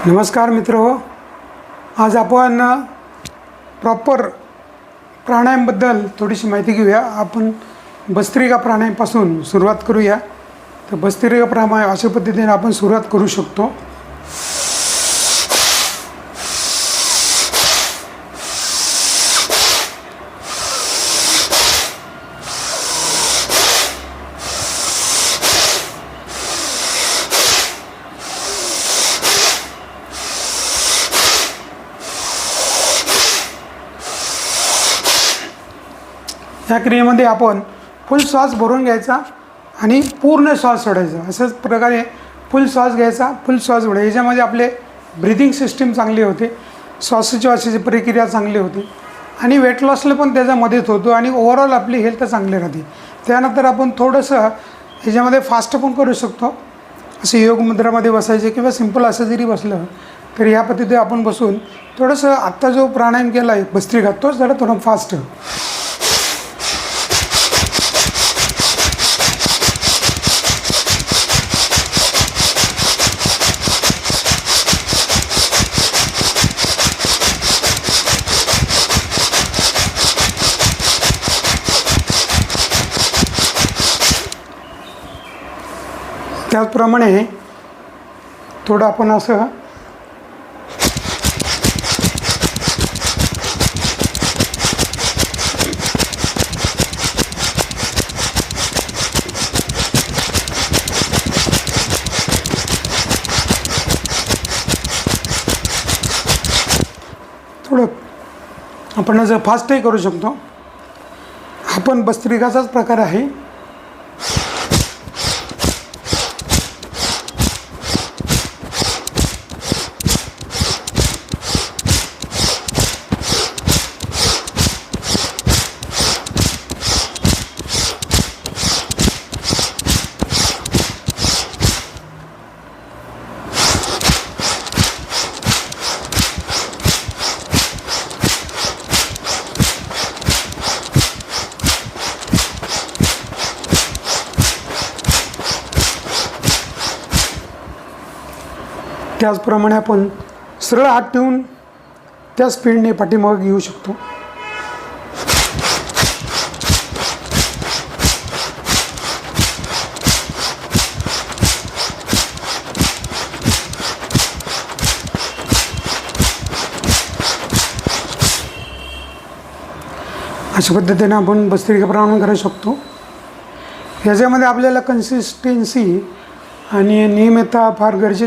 नमस्कार मित्रहो, आज आपण प्रॉपर प्राणायामबद्दल थोडीशी माहिती घेऊया। आपण भस्त्रिका प्राणायामपासून सुरुवात करूया। तर भस्त्रिका प्राणायाम अशा पद्धतीने आपण सुरुवात करू शकतो। या क्रियेमध्ये आपण फुल श्वास भरून घ्यायचा आणि पूर्ण श्वास सोडायचा। अशाच प्रकारे फुल श्वास घ्यायचा, फुल श्वास सोडायचा। याच्यामध्ये आपले ब्रीदिंग सिस्टीम चांगली होते, श्वासोच्छवासाची प्रक्रिया चांगली होते आणि वेट लॉसला पण त्याचा मदत होतो आणि ओव्हरऑल आपली हेल्थ चांगली राहते। त्यानंतर आपण थोडंसं ह्याच्यामध्ये फास्ट पण करू शकतो। असे योग मुद्रामध्ये बसायचे किंवा सिंपल असं जरी बसलं तर या पद्धतीने आपण बसून थोडंसं आत्ता जो प्राणायाम केला आहे भस्त्रिका, तोच जरा थोडं फास्ट। त्याचप्रमाणे थोडं आपण असं आपण असं फास्टही करू शकतो। आपण भस्त्रिकाचाच प्रकार आहे। त्याचप्रमाणे आपण सरळ हात ठेवून त्या स्पीडने पाठीमागे घेऊ शकतो। अशा पद्धतीने आपण भस्त्रिका प्राणायाम करू शकतो। याच्यामध्ये आपल्याला कन्सिस्टन्सी आणि नियमितता फार गरजेचं